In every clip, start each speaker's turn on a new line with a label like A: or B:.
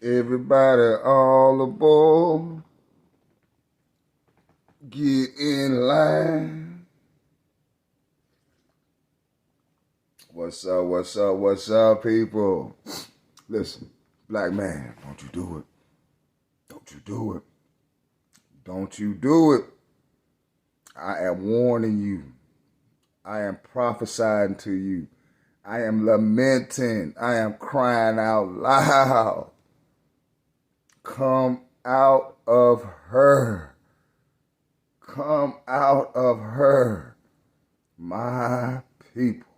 A: Everybody all aboard. Get in line. What's up, what's up, what's up, people? Listen, black man, don't you do it. Don't you do it. Don't you do it. I am warning you. I am prophesying to you. I am lamenting. I am crying out loud. Come out of her. Come out of her. My people.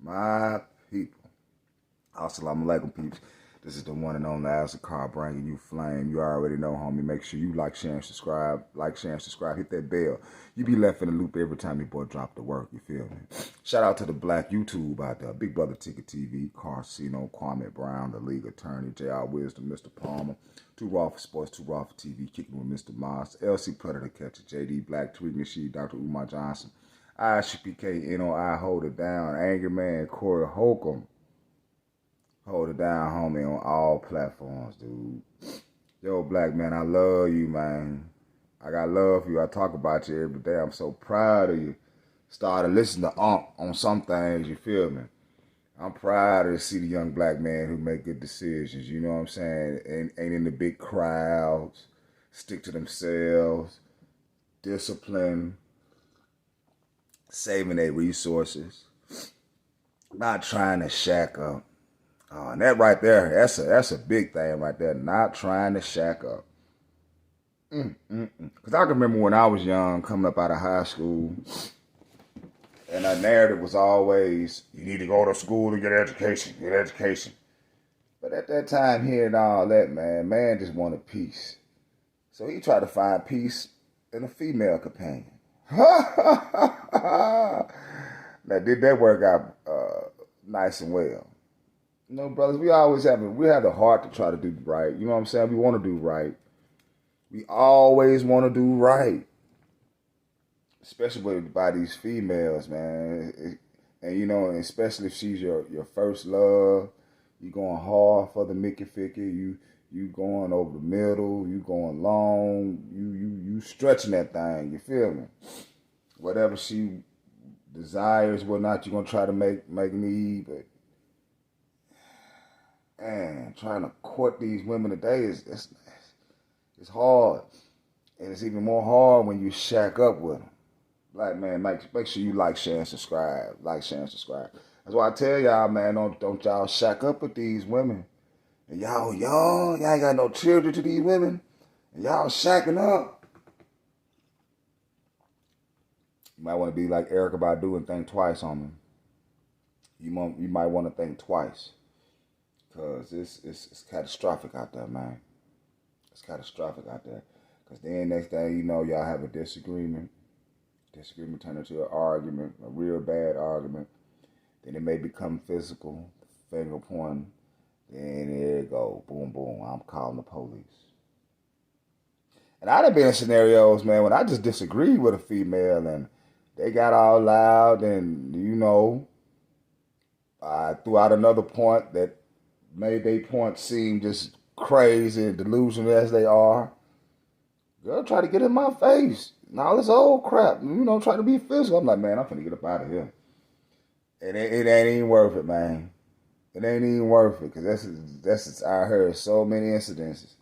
A: My people. Assalamu alaikum, peeps. This is the one and only As the Car bringing you flame. You already know, homie. Make sure you like, share, and subscribe. Like, share, and subscribe. Hit that bell. You be left in the loop every time your boy drop the work. You feel me? Shout out to the black YouTube out there. Big Brother Ticket TV, Carcino, Kwame Brown, the league attorney, JR Wisdom, Mr. Palmer, Too Raw for Sports, Too Raw for TV, Kicking with Mr. Moss, LC Predator Catcher, JD Black, Tweet Machine, Dr. Umar Johnson, ISPK, NOI, Hold It Down, Angry Man, Corey Holcomb. Hold it down, homie, on all platforms, dude. Yo, black man, I love you, man. I got love for you. I talk about you every day. I'm so proud of you. Started listening to on some things, you feel me? I'm proud to see the young black man who make good decisions, you know what I'm saying? Ain't in the big crowds, stick to themselves, discipline, saving their resources, not trying to shack up. And that right there, that's a big thing right there. Not trying to shack up. Because I can remember when I was young, coming up out of high school, and our narrative was always, you need to go to school to get education, get education. But at that time, hearing all that, man just wanted peace. So he tried to find peace in a female companion. Now, did that work out nice and well? You know, brothers, we have the heart to try to do right. You know what I'm saying? We want to do right. We always want to do right. Especially by these females, man. And, you know, especially if she's your first love. You going hard for the Mickey Ficky. You going over the middle. You going long. You stretching that thing. You feel me? Whatever she desires, whatnot, you're going to try to make need, but man, trying to court these women today is hard. And it's even more hard when you shack up with them. Black man, make sure you like, share, and subscribe. Like, share, and subscribe. That's why I tell y'all, man, don't y'all shack up with these women. And y'all young, y'all ain't got no children to these women. And y'all shacking up. You might want to be like Erica Badu and think twice on them. You might want to think twice. Because it's catastrophic out there, man. It's catastrophic out there. Because then next thing you know, y'all have a disagreement. Disagreement turn into an argument, a real bad argument. Then it may become physical, finger pointing. Then there you go, boom, boom, I'm calling the police. And I done been in scenarios, man, when I just disagreed with a female and they got all loud and, you know, I threw out another point that made their point seem just crazy and delusional as they are. Girl, try to get in my face. Now this old crap, you know, try to be physical. I'm like, man, I'm finna get up out of here. And it ain't even worth it, man. It ain't even worth it, because that's I heard so many incidences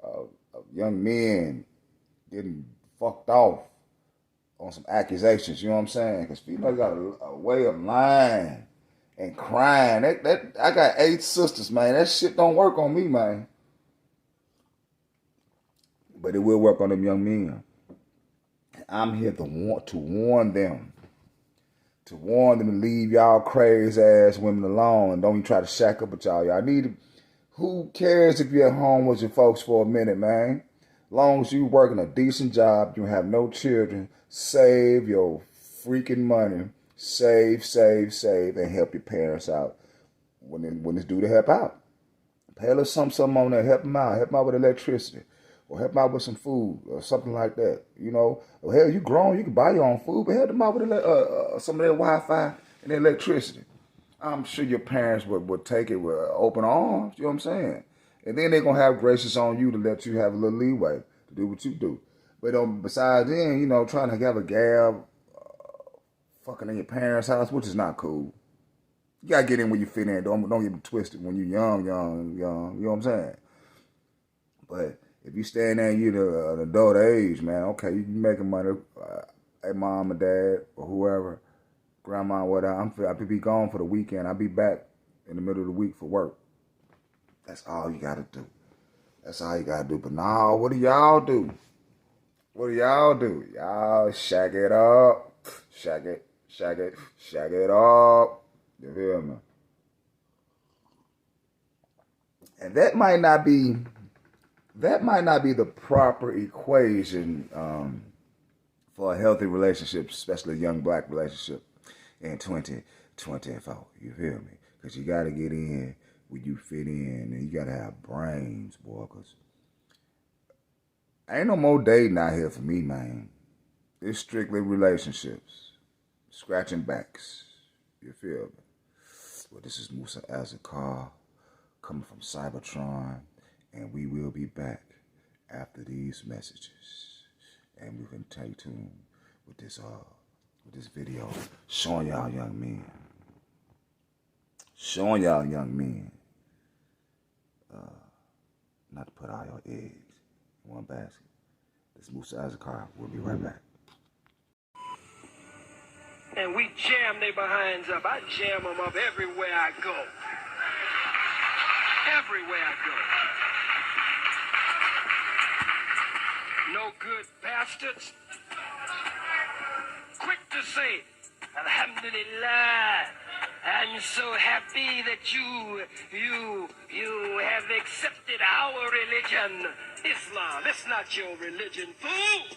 A: of young men getting fucked off on some accusations. You know what I'm saying? Because females got a way of lying and crying. I got 8 sisters, man. That shit don't work on me, man. But it will work on them young men. I'm here to warn them. To warn them to leave y'all crazy ass women alone and don't even try to shack up with y'all. Who cares if you're at home with your folks for a minute, man? As long as you working a decent job, you have no children, save your freaking money. Save, and help your parents out when it's due to help out. Pay a little something on there, help them out. Help them out with electricity. Or help them out with some food or something like that. You know, well, hell, you grown, you can buy your own food, but help them out with some of their Wi-Fi and electricity. I'm sure your parents would take it with open arms. You know what I'm saying? And then they're going to have gracious on you to let you have a little leeway to do what you do. But besides then, you know, trying to have a gab, fucking in your parents' house, which is not cool. You got to get in where you fit in. Don't get twisted when you're young. You know what I'm saying? But if you stand there and you're an adult age, man, okay, you making money. Hey, mom or dad or whoever, grandma, whatever, I'll be gone for the weekend. I'll be back in the middle of the week for work. That's all you got to do. That's all you got to do. But now, what do y'all do? What do y'all do? Y'all shag it up. Shag it up. You feel me? And that might not be the proper equation for a healthy relationship, especially a young black relationship in 2024. You feel me? Because you got to get in where you fit in, and you got to have brains, boy, because ain't no more dating out here for me, man. It's strictly relationships, scratching backs. You feel me? Well, this is Musa Azakar coming from Cybertron, and we will be back after these messages. And we can take tuned with this video showing y'all young men. Showing y'all young men not to put all your eggs in one basket. This is Musa Azakar. We'll be right back.
B: And we jam their behinds up. I jam them up everywhere I go. Everywhere I go. No good bastards. Quick to say, Alhamdulillah. I'm so happy that you have accepted our religion, Islam. It's not your religion, fool.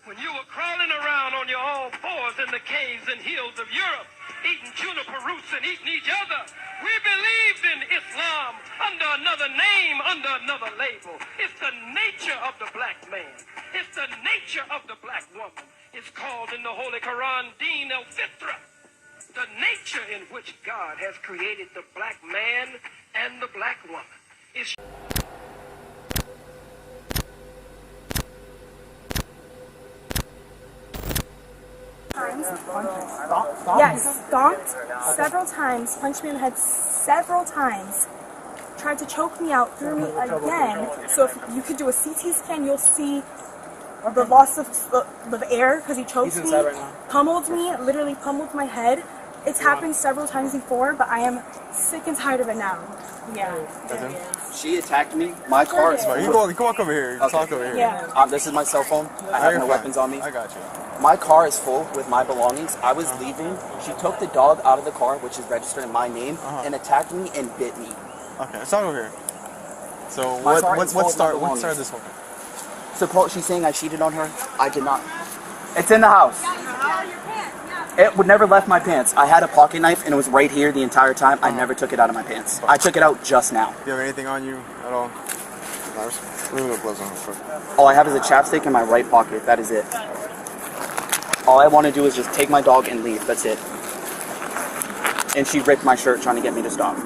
B: When you were crawling around on your all fours in the caves and hills of Europe, eating juniper roots and eating each other, we believed in Islam under another name, under another label. It's the nature of the black man. It's the nature of the black woman. It's called in the Holy Quran, Deen al-Fitra. The nature in which God has created the black man and the black woman. It's
C: Yes, stomped several times, punched me in the head several times, tried to choke me out, threw me again. So if you could do a CT scan, you'll see the loss of air because he choked me, pummeled me, literally pummeled my head. It's happened several times before, but I am sick and tired of it now. Yeah.
D: She attacked me. My car is full.
E: You can walk over here. You can talk over here.
C: Yeah.
D: This is my cell phone. I have no weapons on me.
E: I got you.
D: My car is full with my belongings. I was leaving. She took the dog out of the car, which is registered in my name, and attacked me and bit me.
E: Okay, let's talk over here. So
D: My
E: what started this whole thing?
D: So she's saying I cheated on her. I did not. It's in the house. It would never left my pants. I had a pocket knife and it was right here the entire time. I never took it out of my pants. I took it out just now.
E: Do you have anything on you at all? No gloves on.
D: All I have is a chapstick in my right pocket. That is it. All I want to do is just take my dog and leave. That's it. And she ripped my shirt trying to get me to stop.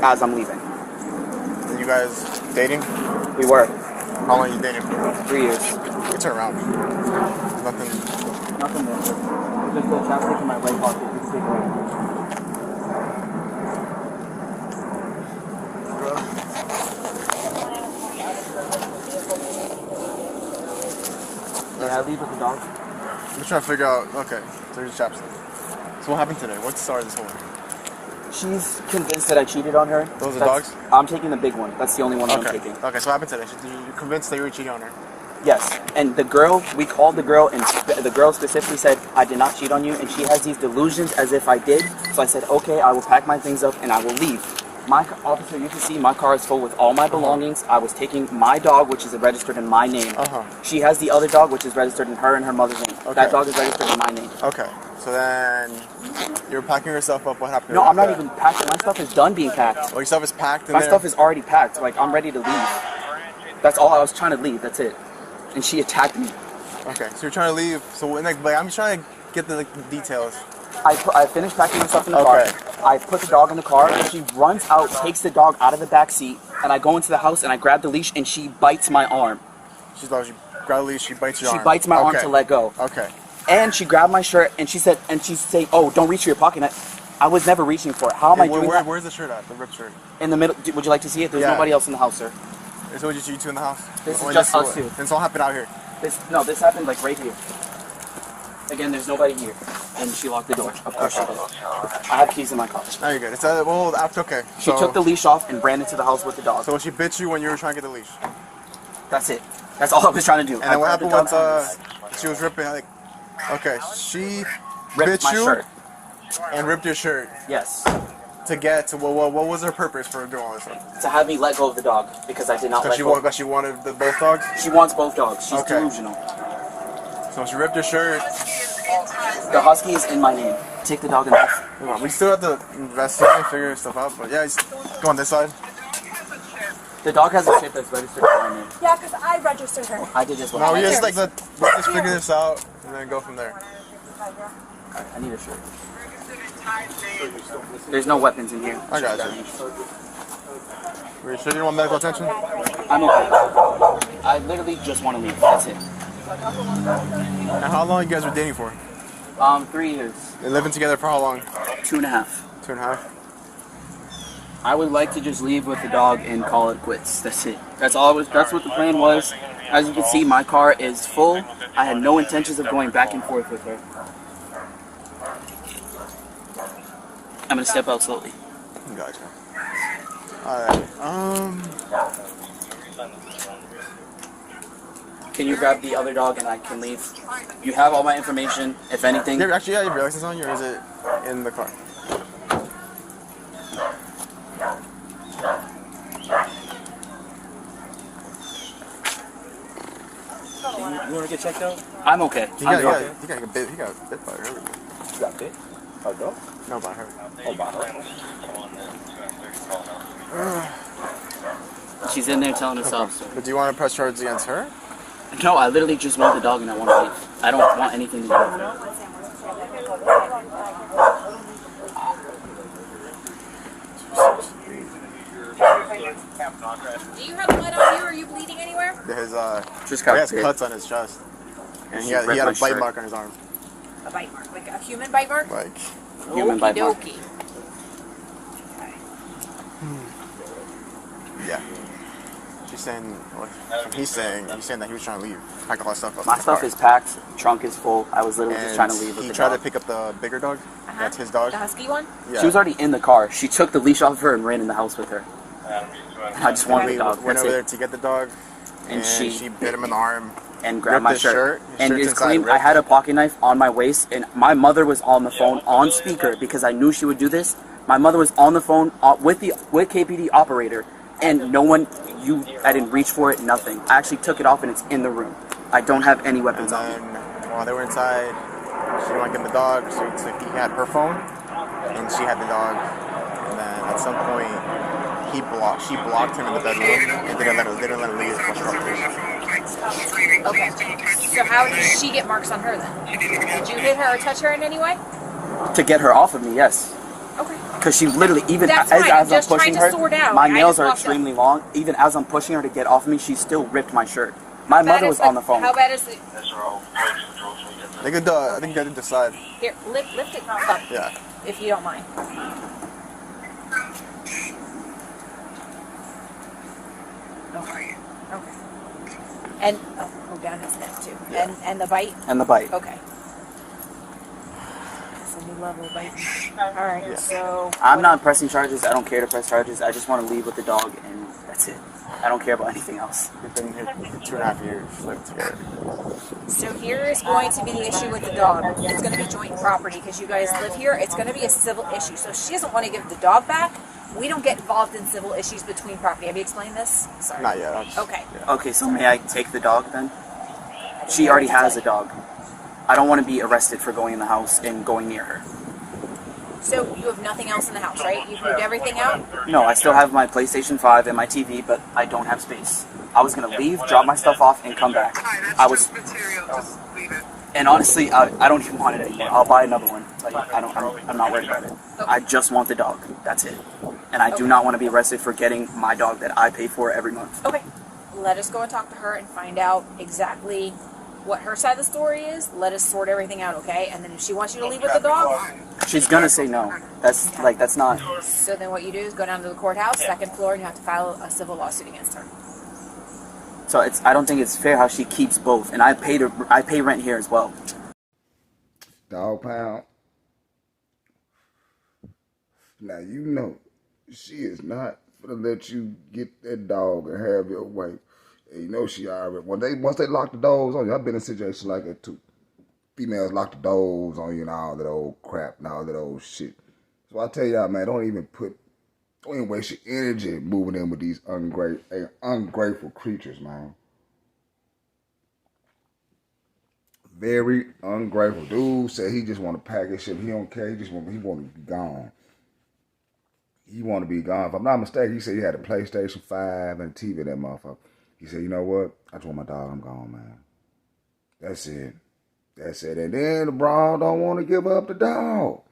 D: As I'm leaving.
E: Are you guys dating?
D: We were.
E: How long are you dating for?
D: 3 years.
E: You turn around. Nothing
D: there. Just a chapstick in my right pocket. You can take it away. Did I leave with the dog?
E: I'm just trying to figure out. Okay, so here's a chapstick. So what happened today? What started this whole thing?
D: She's convinced that I cheated on her.
E: Those are dogs?
D: I'm taking the big one. That's the only one I'm taking.
E: Okay, so what happened today? You're convinced that you were cheating on her?
D: Yes, and the girl, we called the girl, and the girl specifically said, I did not cheat on you, and she has these delusions as if I did. So I said, okay, I will pack my things up and I will leave. My officer, you can see my car is full with all my belongings. I was taking my dog, which is registered in my name. She has the other dog, which is registered in her and her mother's name. That dog is registered in my name.
E: Okay, so then you're packing yourself up. What happened?
D: No, I'm not even packing. My stuff is done being packed.
E: Oh, your stuff is packed in
D: My
E: there?
D: stuff is already packed. Like, I'm ready to leave. That's all. I was trying to leave. That's it. And she attacked me.
E: Okay, so you're trying to leave. So I'm just trying to get the details.
D: I finished packing my stuff in the car. I put the dog in the car, and she runs out, takes the dog out of the back seat, and I go into the house and I grab the leash, and she bites my arm.
E: She grabs the leash, she bites your arm.
D: She bites my arm to let go.
E: Okay.
D: And she grabbed my shirt, and she's saying, "Oh, don't reach for your pocket." I was never reaching for it. How am I doing that?
E: Where's the shirt at? The ripped shirt.
D: In the middle. Would you like to see it? There's nobody else in the house, sir.
E: So just you two in the house?
D: This is just us two.
E: This all happened out here?
D: This happened like right here. Again, there's nobody here. And she locked the door. Of course she did. I have keys in my car.
E: No, you're good. It's okay.
D: She took the leash off and ran into the house with the dog.
E: So she bit you when you were trying to get the leash?
D: That's it. That's all I was trying to do.
E: And then what happened once she was ripping, like, okay, she
D: ripped
E: bit
D: my
E: you
D: shirt.
E: And ripped your shirt.
D: Yes.
E: To get to, what was her purpose for doing all this stuff?
D: To have me let go of the dog, because I did not let go.
E: Because she wanted both dogs?
D: She wants both dogs. She's delusional.
E: So she ripped your shirt.
D: The husky is in my name. Take the dog and leave.
E: We still have to investigate and figure stuff out, but yeah, just go on this side.
D: The dog has a chip that's registered to my name.
C: Yeah, because I registered her.
D: I did as well.
E: No, we just let's just figure this out and then go from there.
D: I need a shirt. There's no weapons in here.
E: I got you. Are you sure you don't want medical attention?
D: I'm okay. I literally just want to leave. That's it.
E: And how long you guys were dating for?
D: 3 years.
E: You're living together for how long?
D: 2.5.
E: 2.5?
D: I would like to just leave with the dog and call it quits. That's it. That's all. That's what the plan was. As you can see, my car is full. I had no intentions of going back and forth with her. I'm gonna step out slowly.
E: Gotcha. Alright,
D: Can you grab the other dog and I can leave? You have all my information, if anything.
E: Yeah, actually, you have your license on you, or is it in the car?
D: You want to get checked out? I'm okay.
E: He got bit by her.
D: You got bit? By a dog?
E: No, by her.
D: Oh, by her. She's in there telling us off. So.
E: But do you want to press charges against her?
D: No, I literally just want the dog and I want to leave. I don't want anything to do with her.
F: Do you have blood on you? Are you bleeding anywhere?
E: There's
D: just
E: he has cuts on his chest, and he had a bite mark on his arm.
F: A bite mark, like a human bite mark?
E: Like
D: human bite mark.
F: Okey-dokey.
E: Yeah. He's saying that he was trying to leave, pack all that stuff up.
D: My stuff is packed, trunk is full. I was literally just trying to leave with the dog.
E: He tried to pick up the bigger dog. That's his dog.
F: The husky one?
E: Yeah.
D: She was already in the car. She took the leash off of her and ran in the house with her. I just wanted the dog.
E: Went over there to get the dog,
D: and she
E: bit him in the arm.
D: And grabbed my shirt.
E: And
D: it's claimed I had a pocket knife on my waist, and my mother was on the phone on speaker because I knew she would do this. My mother was on the phone with KPD operator, and no one, I didn't reach for it, nothing. I actually took it off and it's in the room. I don't have any weapons on me.
E: While they were inside, she didn't want to get the dog, so he had her phone, and she had the dog. And then at some point, she blocked him in the bedroom, and didn't let him leave.
F: Okay. So how did she get marks on her then? Did you hit her or touch her in any way?
D: To get her off of me, yes.
F: Okay.
D: Because she literally, even
F: That's
D: as
F: fine.
D: I'm
F: Just
D: pushing
F: trying to
D: her,
F: sort out.
D: my
F: I
D: nails
F: just
D: are
F: walked
D: extremely long. Even as I'm pushing her to get off of me, she still ripped my shirt. My mother was on the phone.
F: How bad is it?
E: I think you got to decide.
F: Here, lift it up.
E: Yeah.
F: If you don't mind. Okay. And down his neck too. Yeah. And the bite?
D: And the bite.
F: Okay. It's a new level of bite. Alright, yeah. So
D: I'm not pressing charges. I don't care to press charges. I just want to leave with the dog and that's it. I don't care about anything else.
E: We've been here for 2.5 years, lived together.
F: So here is going to be the issue with the dog. It's going to be joint property because you guys live here. It's going to be a civil issue. So if she doesn't want to give the dog back, we don't get involved in civil issues between property. Have you explained this? Sorry.
E: Not yet.
F: Okay.
E: Yeah.
D: Okay, so may I take the dog then? She already has a dog. I don't want to be arrested for going in the house and going near her.
F: So you have nothing else in the house, right? You've moved everything out?
D: No, I still have my PlayStation 5 and my TV, but I don't have space. I was going to leave, drop my stuff off, and come back. I was... And honestly, I don't even want it anymore. I'll buy another one. Like, I'm not worried about it. I just want the dog. That's it. And I do not want to be arrested for getting my dog that I pay for every month.
F: Okay. Let us go and talk to her and find out exactly what her side of the story is. Let us sort everything out, okay? And then if she wants you to leave with the dog,
D: She's gonna say no. That's not.
F: so then what you do is go down to the courthouse, second floor, and you have to file a civil lawsuit against her.
D: So I don't think it's fair how she keeps both, and I pay rent here as well.
A: Dog pound. Now you know she is not gonna let you get that dog and have your way. And you know she already once they lock the doors on you. I've been in situations like that too. Females lock the doors on you and all that old crap and all that old shit. So I tell y'all, man, don't even waste your energy moving in with these ungrateful creatures, man. Very ungrateful. Dude said he just want to pack his shit. He don't care. He want to be gone. He want to be gone. If I'm not mistaken, he said he had a PlayStation 5 and a TV in that motherfucker. He said, you know what? I just want my dog. I'm gone, man. That's it. That's it. And then the broad don't want to give up the dog.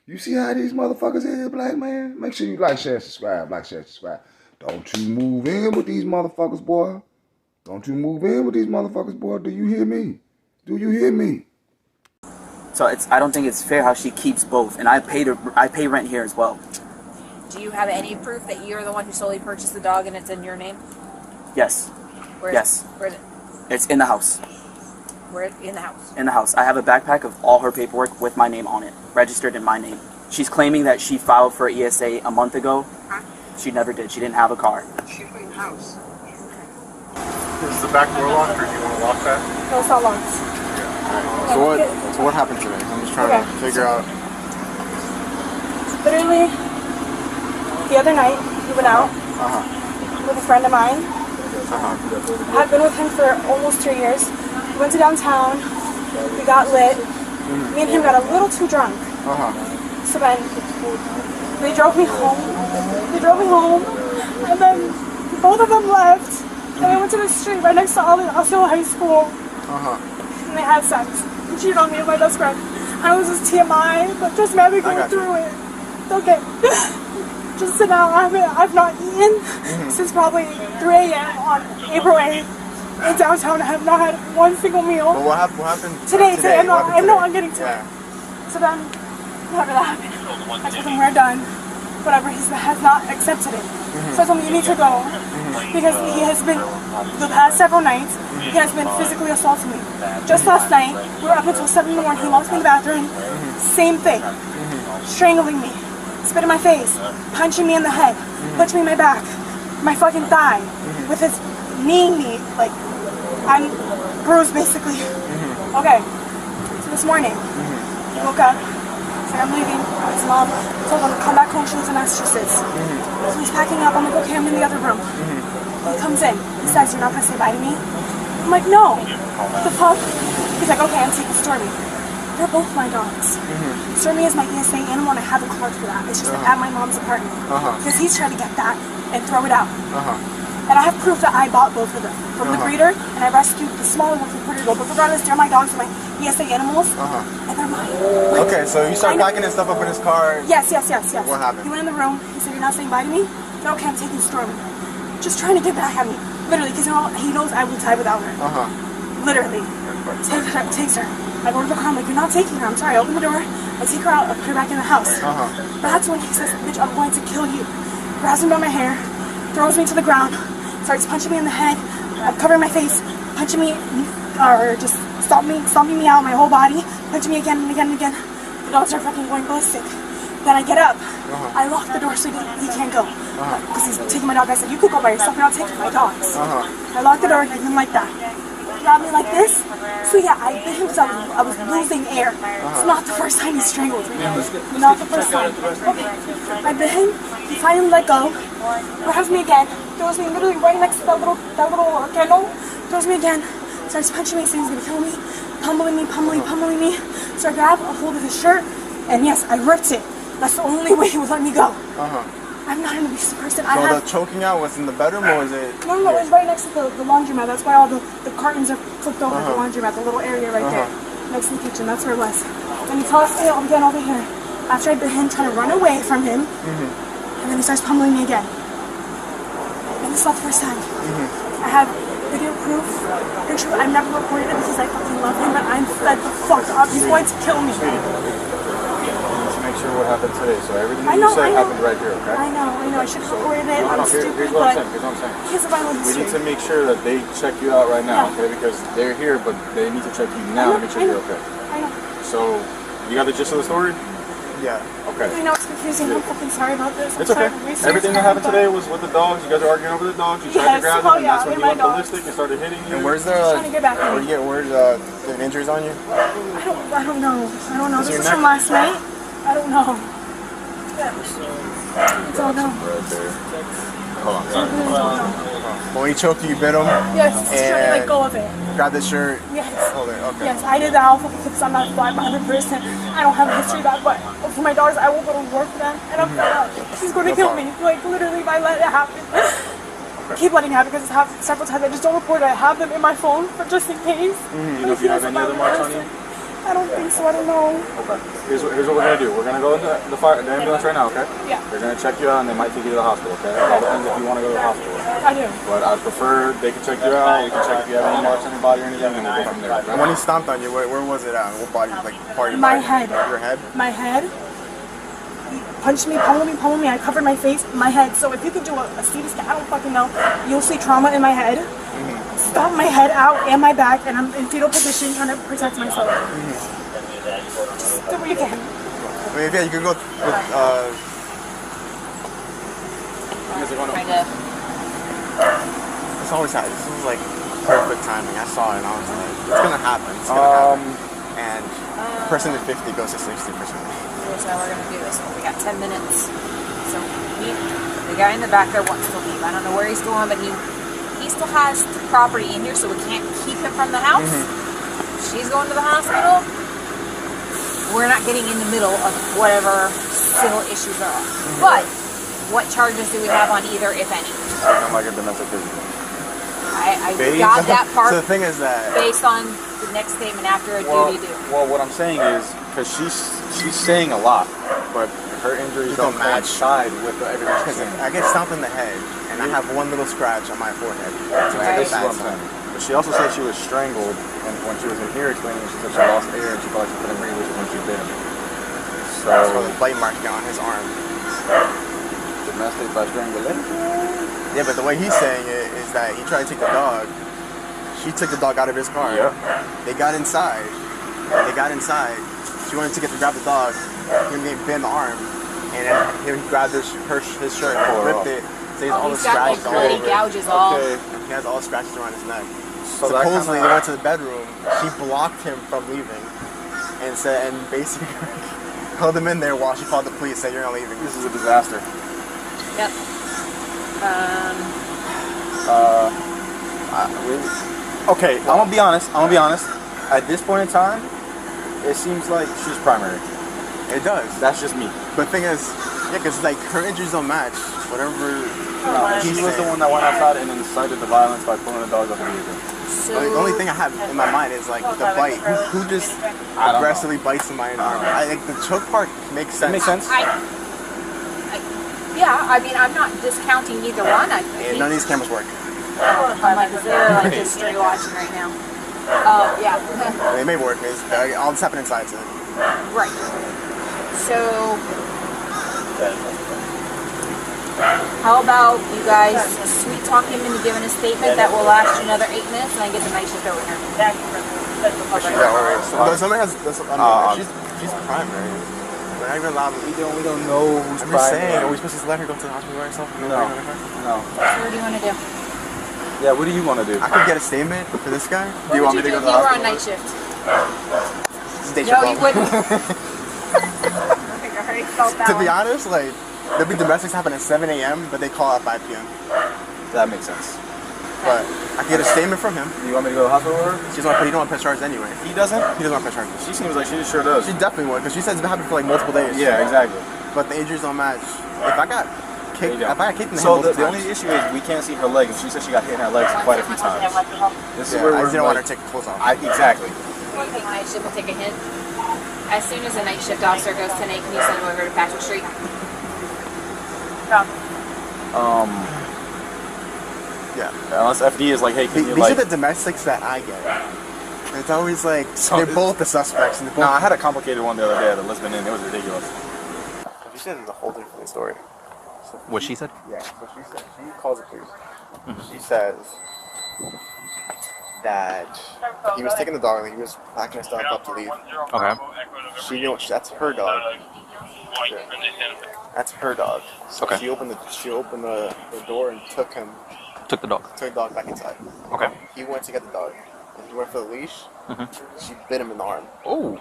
A: You see how these motherfuckers here, BlackMan? Make sure you like, share, subscribe. Like, share, subscribe. Don't you move in with these motherfuckers, boy. Don't you move in with these motherfuckers, boy. Do you hear me? Do you hear me?
D: So I don't think it's fair how she keeps both, and I pay rent here as well.
F: Do you have any proof that you're the one who solely purchased the dog and it's in your name?
D: Yes.
F: Where is
D: Yes.
F: it? Where is it?
D: It's in the house.
F: Where in the house?
D: In the house. I have a backpack of all her paperwork with my name on it, registered in my name. She's claiming that she filed for ESA a month ago.
F: Huh?
D: She never did. She didn't have a car.
F: She's in the house.
E: Is the back door locked, or do you want to lock that?
C: No, it's not locked.
E: So what happened today? I'm just trying to figure out.
C: Literally, the other night, we went out with a friend of mine. I've been with him for almost 3 years. We went to downtown. We got lit. Me and him got a little too drunk. So then they drove me home. And then both of them left. And they went to the street right next to Osceola High School. And they had sex. And cheated on me and my best friend. I was just TMI, but just me, I've been going through it. Okay. Just so now, I've not eaten since probably 3 a.m. on April 8th in downtown. I have not had one single meal.
E: Well, what happened
C: Today, I'm
E: today?
C: getting to it. So then, whatever that happened, I told him we're done. Whatever, he has not accepted it. So I told him you need to go. Because he has been, the past several nights, he has been physically assaulting me. Just last night, we were up until 7 in the morning, he locked me in the bathroom. Same thing. Strangling me. Spit in my face. Punching me in the head. Punching me in my back. My fucking thigh. With his knee, like, I'm bruised basically. Okay. So this morning, he woke up. Said, I'm leaving. His mom told him to come back home. She lives in Massachusetts. So he's packing up. I'm like, okay, I'm in the other room. He comes in. He says, you're not going to say bye to me? I'm like, no. What the fuck? He's like, okay, I'm taking Stormy. They're both my dogs. Stormy is my ESA animal, and I have a card for that. It's just at my mom's apartment. Because he's trying to get that and throw it out. And I have proof that I bought both of them from the breeder, and I rescued the smaller one from Puerto Rico. But regardless, they're my dogs, they're my ESA animals, and they're mine.
E: Okay, so you start packing his stuff up in his car.
C: Yes.
E: What happened?
C: He went in the room. He said, you're not saying bye to me? I said, okay, I'm taking Stormy. Just trying to get back at me. Literally, because he knows I will die without her. Literally. Takes her. I go to the car, I'm like, you're not taking her. I'm sorry. I open the door. I take her out. I put her back in the house. That's when he says, bitch, I'm going to kill you. Grabs me by my hair. Throws me to the ground. Starts punching me in the head. I'm covering my face. Punching me, or just stomping me out, my whole body. Punching me again and again and again. The dogs are fucking going ballistic. Then I get up. I lock the door so he can't go. Because he's taking my dog. I said, you could go by yourself. You're not taking my dogs. I lock the door and him like that. Grabbed me like this. So yeah, I bit him because I was losing air. It's not the first time he strangled me. Not the first time. Okay. I bit him. He finally let go. Grabs me again. Throws me literally right next to that little candle. Throws me again. Starts punching me, saying he's gonna kill me. Pummeling me. So I grab a hold of his shirt, and yes, I ripped it. That's the only way he would let me go. I'm not an abusive person.
E: So the choking out was in the bedroom, or was it?
C: No, it was right next to the laundromat. That's why all the curtains are flipped over the laundromat, the little area right there. next to the kitchen. That's where it was. And he tells me, I'm getting over here. After I'd been him trying to run away from him, and then he starts pummeling me again. And this is not the first time. I have video proof. Picture. I never recorded it because I fucking love him, but I'm fed the fuck up. He's going to kill me.
G: Let's make sure what happened today. So everything
C: I
G: you
C: know,
G: said
C: I know.
G: happened right here, okay?
C: I know. I should have recorded it. I'm stupid,
G: Here's what I'm
C: but
G: saying. Here's what I'm saying.
C: he's a violent
G: We need
C: history.
G: to make sure that they check you out right now,
C: Yeah.
G: okay? Because they're here, but they need to check you now to make sure
C: I
G: you're
C: know.
G: okay.
C: I know.
G: So, you got the gist of the story?
E: Yeah.
G: Okay.
C: I know it's confusing. I'm fucking sorry about this. I'm
G: It's okay.
C: sorry for wasting
G: Everything
C: your
G: that happened
C: time,
G: today was with the dogs. You guys are arguing over the dogs. You tried to
C: Yes,
G: grab
C: oh
G: them, and
C: yeah,
G: that's when
C: they're
G: you
C: my
G: went
C: dogs.
G: ballistic and started hitting you.
E: And where's the
C: Trying to get back at me.
E: where's the injuries on you?
C: I don't know.
E: Is
C: This
E: your
C: is
E: neck-
C: from last night. I don't know. I don't know.
G: Right there. Hold on.
C: I really don't know.
E: When he choked you, you bit him.
C: Yes, just trying to let
E: And
C: go of it.
E: grab the shirt.
C: Yes.
E: Hold it. Okay.
C: Yes, I did that all because I'm not a 500 person. I don't have a history of that, but for my daughters, I will go to work for them, and I'm fed up. He's going to kill me. Like, literally, if I let it happen. Keep letting it happen because it's happened several times. I just don't report it. I have them in my phone for just in case.
G: You know if you have any other marks on you?
C: I don't think so. I don't know.
G: Okay. Here's what we're gonna do. We're gonna go into the ambulance right now, okay?
C: Yeah.
G: They're gonna check you out and they might take you to the hospital, okay? It all depends if you want to go to the hospital.
C: I do.
G: But I prefer they can check you out. We can check if you have any marks on your body or anything, and we'll go from there.
E: And
G: Okay?
E: when he stomped on you, where was it at? What body? Like part of your
C: My
E: body?
C: head.
E: Your head?
C: My head. He punched me, pummeled me. I covered my face, my head. So if you could do a CT scan, I don't fucking know. You'll see trauma in my head. Stomp my head out and my back, and I'm in fetal position trying to protect myself. Just do what you can.
E: I mean, yeah, you could go with.
F: Trying to.
E: It's always happened. This was like perfect timing. I saw it and I was like, it's gonna happen. It's gonna happen. And person to 50 goes to 60%.
F: Here's how we're gonna do this. We got 10 minutes. So the guy in the back there wants to leave. I don't know where he's going, but he still has the property in here, so we can't keep him from the house. She's going to the hospital. We're not getting in the middle of whatever civil issues there are. But what charges do we have on either, if any?
G: I'm like a domestic physical.
F: I got that part
E: So the thing is that
F: based on the next statement after a duty due.
G: Well, what I'm saying is, because she's saying a lot, but her injuries don't coincide with everything she's saying.
E: I get stomped in the head and I have one little scratch on my forehead.
F: Right.
G: This is what I'm saying. But she also said she was strangled, and when she was in here explaining, she said she lost air and she felt like she couldn't breathe, which is when she bit him.
E: That's where
G: So,
E: the bite mark got on his arm.
G: domestic by strangulation?
E: Yeah, but the way he's saying it is that he tried to take the dog. She took the dog out of his car.
G: Yep.
E: They got inside. She wanted to grab the dog. He get bit in the arm, and then he grabbed his shirt, ripped it. So he's all the
F: He's got like
E: scratches all
F: bloody
E: over.
F: gouges all.
G: Okay.
E: He has all the scratches around his neck.
G: So that
E: Supposedly,
G: kinda-
E: they went to the bedroom. She blocked him from leaving, and basically held him in there while she called the police. Said, "You're not leaving."
G: This is a disaster.
F: Yep.
G: Okay, I'm gonna be honest. At this point in time, it seems like she's primary.
E: It does.
G: That's just me.
E: But the thing is, yeah, because like her injuries don't match. Whatever.
G: She was the one that went outside and incited the violence by pulling the dogs off the vehicle.
F: So
E: The only thing I have in my mind is like the bite. Who just
G: I don't
E: aggressively bites somebody in the arm? Like the choke part makes sense.
G: It makes sense.
F: yeah, I mean, I'm not discounting either one. I
E: Yeah,
F: think,
E: none of these cameras work.
F: I'm like, they're like just straight watching right now. Yeah.
E: They may work. It's, all this happened inside. So.
F: Right. So, how about you guys sweet talk him into giving a statement that will last you another 8 minutes, and I get the night shift over here.
E: She's primary. We're not even allowed.
G: We don't know who's
E: I'm just saying.
G: primary.
E: Are we supposed to let her go to the hospital by herself?
G: No.
F: So what do you want to do?
G: Yeah, what do you want to do?
E: I could get a statement for this guy.
F: What
G: you
F: would
G: want
F: you
G: me to
F: do
G: go
F: if
G: to
F: you
G: the
F: were on
G: hospital?
F: night shift?
E: This is day
F: No,
E: shift
F: you
E: problem.
F: wouldn't.
E: To be honest, like there'll be domestics happen at 7 a.m., but they call at 5 p.m.
G: That makes sense.
E: But I can get a statement from him.
G: You want me to go to the hospital with her?
E: She doesn't want to press charges anyway.
G: He doesn't?
E: He doesn't want to press charges.
G: She seems like she sure does.
E: She definitely would, because she said it's been happening for like multiple days.
G: Yeah, exactly.
E: But the injuries don't match. If I got kicked, if I got kicked in the
G: So
E: head
G: the
E: multiple
G: only
E: times,
G: issue is we can't see her legs. She said she got hit in her legs quite a few times. This is where
E: I
G: we're
E: didn't want her
G: like,
E: to take the clothes off.
G: Exactly.
F: You think night shift will take a hint? As soon as a night shift officer goes 10 8, can you send him over to Patrick Street?
E: Yeah.
G: Unless FD is like, hey, can you
E: These
G: like...
E: are the domestics that I get. It's always like, they're both the suspects. And they're both
G: No, I had a complicated one the other day at the Lisbon Inn. It was ridiculous.
E: She said it's a whole different story. So
D: What she said?
E: Yeah, so she said, she calls the police. She says that he was taking the dog and he was packing his stuff up to leave.
D: Okay.
E: She knew that's her dog. That's her dog. So
D: Okay.
E: she opened the door and took
D: Took the dog.
E: the dog back inside.
D: Okay.
E: He went to get the dog. And he went for the leash. She bit him in the arm.
D: Oh.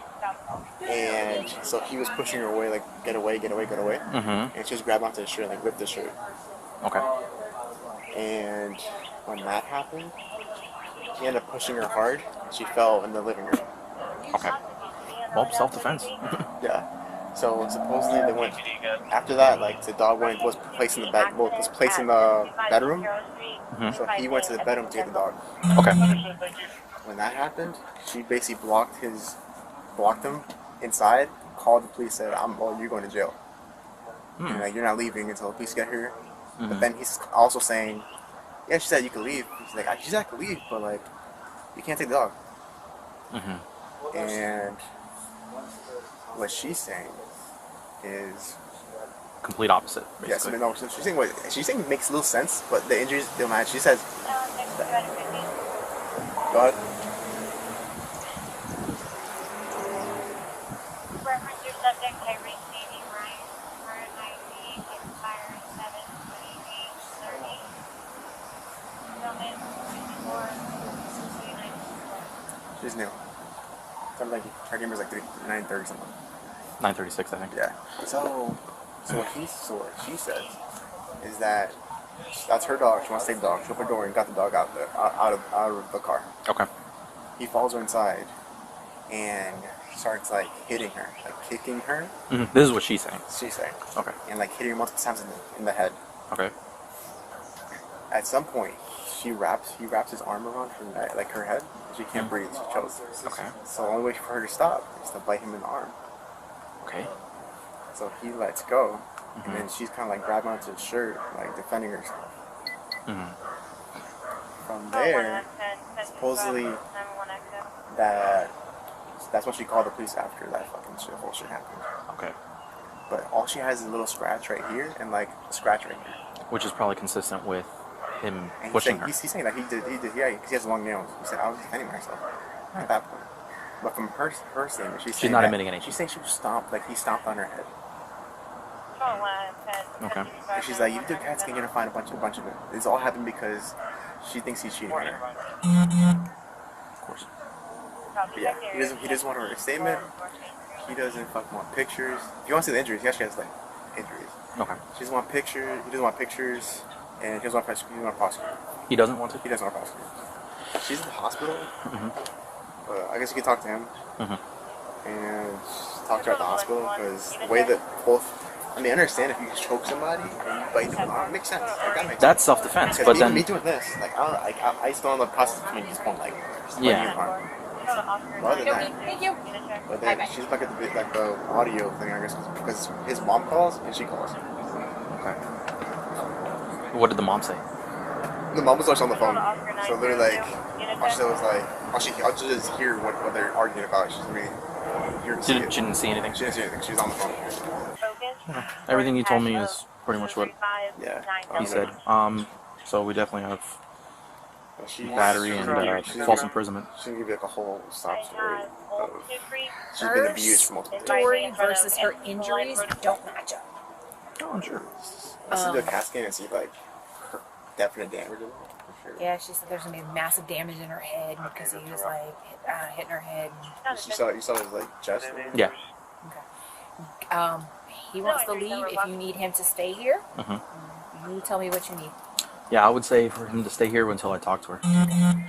E: And so he was pushing her away, like, get away, get away, get away. And she just grabbed onto his shirt and like whipped his shirt.
D: Okay.
E: And when that happened, he ended up pushing her hard. She fell in the living room.
D: Okay. Well, self-defense.
E: Yeah. So supposedly they went after that. Like the dog was placed in the bed. Well, was placed in the bedroom. So he went to the bedroom to get the dog.
D: Okay.
E: When that happened, she basically blocked him inside. Called the police. Said, you're going to jail. And, like, you're not leaving until the police get here. But then he's also saying, yeah, she said you could leave. He's like, she said I could leave, but like, you can't take the dog. And what she's saying is
D: Complete opposite,
E: yes,
D: basically.
E: no. So she's saying makes little sense, but the injuries don't match. She says, go ahead.
H: Reference your subject, Tyrese Sandy Ryan, current ID, expired 7/28/30. Filming 54, 69.
E: She's new. Something like her name was like 9:30 something.
D: 9:36, I think.
E: Yeah. So what she says is that that's her dog. She wants to take the dog. She opened the door and got the dog out of the car.
D: Okay.
E: He follows her inside and starts like hitting her, like kicking her.
D: This is what she's saying.
E: She's saying.
D: Okay.
E: And like hitting her multiple times in the head.
D: Okay.
E: At some point, he wraps his arm around her neck, like her head. She can't breathe. She chokes.
D: Okay.
E: So the only way for her to stop is to bite him in the arm.
D: Okay.
E: So he lets go, and then she's kind of like grabbing onto his shirt, like defending herself. From there, supposedly that's what she called the police after that fucking whole shit happened.
D: Okay.
E: But all she has is a little scratch right here and like a scratch right here.
D: Which is probably consistent with him
E: And
D: pushing her.
E: he's saying that he did, yeah, because he has long nails. He said, I was defending myself at that point. But from her statement, she's
D: not admitting anything.
E: She's saying she was stomped, like he stomped on her head.
D: Okay.
E: And she's like, you do CAT scan, you're gonna find a bunch of it. It's all happened because she thinks he's cheating on her.
D: Of course.
E: But yeah, he doesn't want her statement. He doesn't fucking want pictures. If you want to see the injuries, he actually has like injuries.
D: Okay.
E: She doesn't want pictures. He doesn't want pictures, and he doesn't want prosecute.
D: He doesn't want to?
E: He doesn't want prosecute. She's in the hospital. But I guess you can talk to him and talk to her at the hospital because the way that both. I mean, I understand if you choke somebody and you bite them on, it makes sense. Like, that makes
D: That's
E: sense.
D: self-defense,
E: Because
D: but then...
E: me doing this, like, I still in the process of making this point, like,
D: Yeah.
E: Other than that,
F: Thank you.
E: but then
F: Bye-bye.
E: she's back at the audio thing, I guess, because his mom calls and she calls.
D: Okay. What did the mom say?
E: The mom was also on the phone, so they're like, all she said was like, I'll just hear what they're arguing about. She's really here to see it.
D: She didn't see anything?
E: She didn't see anything. She was on the phone.
D: Everything you told me is pretty much what
E: Yeah.
D: he said. So we definitely have battery and false imprisonment.
E: She can give you like a whole sob story of she's been abused for multiple days.
F: Story versus her injuries don't match up.
D: Oh, I'm sure.
E: Let's do a CAT scan and see like her definite damage in it, for sure.
F: Yeah, she said there's gonna be massive damage in her head because he was like hitting her head.
E: You saw his like chest.
D: Yeah.
F: Okay. He wants to leave. If you need him to stay here, you tell me what you need.
D: Yeah, I would say for him to stay here until I talk to her.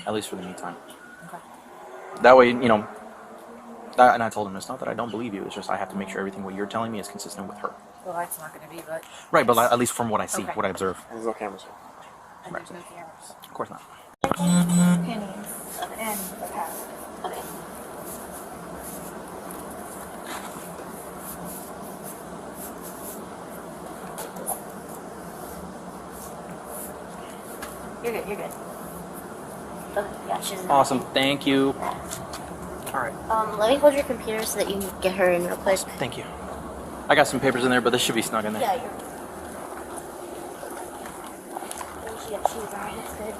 D: At least for the meantime. Okay. That way, you know, and I told him, it's not that I don't believe you, it's just I have to make sure everything what you're telling me is consistent with her.
F: Well, that's not going to be, but...
D: Right, but at least from what I see, what I observe.
E: And there's no cameras here.
F: And there's no cameras.
D: Of course not.
C: Pennies and the past.
F: Okay.
I: You're good. You're good. Okay, yeah, she's in
D: Awesome. Thank you. All right.
I: Let me hold your computer so that you can get her in real quick.
D: Thank you. I got some papers in there, but this should be snug in there.
I: Yeah, you're. She's alright. It's good.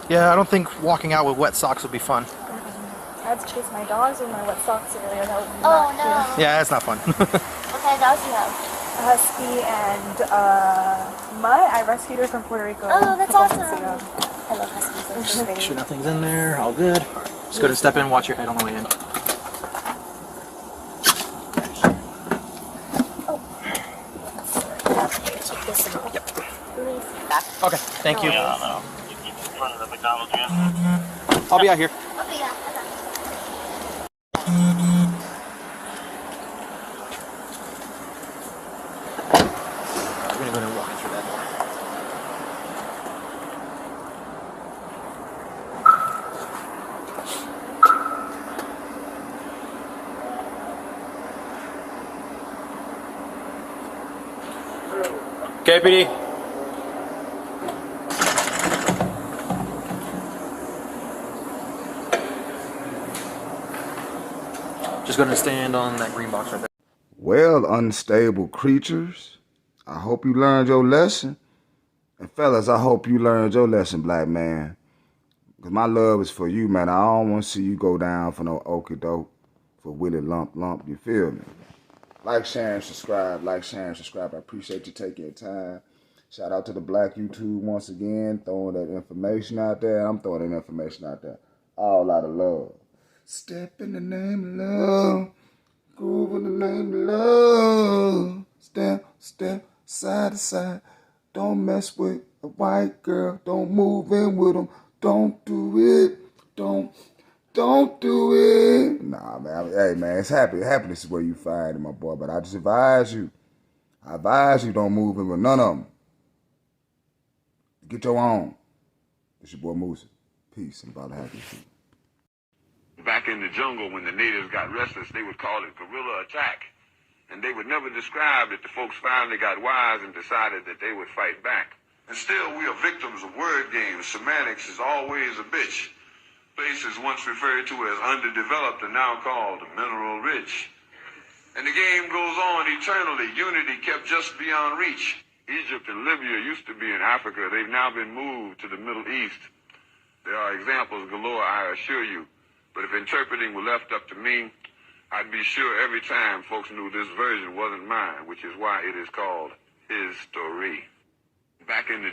J: Yeah, I don't think walking out with wet socks would be fun.
C: I had to chase my dogs with my wet socks earlier. That was
I: Oh
C: not
I: no.
C: cute.
J: Yeah, that's not fun.
I: What kind of dogs do you have?
C: A husky and Mutt. I rescued her from Puerto Rico.
I: Oh, that's
C: a couple
I: awesome.
C: months ago.
I: I love huskies. They're so
D: Make sure
I: pretty.
D: nothing's in there. All good. Just go ahead and step in. Watch your head on the way in. Yep. Okay. Thank you. I'll be out here.
I: Okay, yeah.
D: We're gonna go ahead and walk in through that door. Okay, PD. Just gonna stand on that green box right there.
A: Well, unstable creatures, I hope you learned your lesson. And fellas, I hope you learned your lesson, black man. Because my love is for you, man. I don't want to see you go down for no okie doke, for Willie Lump Lump. You feel me? Like, share, and subscribe. Like, share, and subscribe. I appreciate you taking your time. Shout out to the Black YouTube once again, throwing that information out there. I'm throwing that information out there. All out of love. Step in the name of love. Groove in the name of love. Step, step, side to side. Don't mess with a white girl. Don't move in with them. Don't do it. Don't do it. Nah, man. Hey, man, it's happy. Happiness is where you find it, my boy. But I just advise you. Don't move in with none of them. Get your own. It's your boy Moose. Peace and about happy people.
K: Back in the jungle, when the natives got restless, they would call it guerrilla attack. And they would never describe that the folks finally got wise and decided that they would fight back. And still, we are victims of word games. Semantics is always a bitch. Places once referred to as underdeveloped are now called mineral rich. And the game goes on eternally. Unity kept just beyond reach. Egypt and Libya used to be in Africa. They've now been moved to the Middle East. There are examples galore, I assure you. But if interpreting were left up to me, I'd be sure every time folks knew this version wasn't mine, which is why it is called his story. Back in the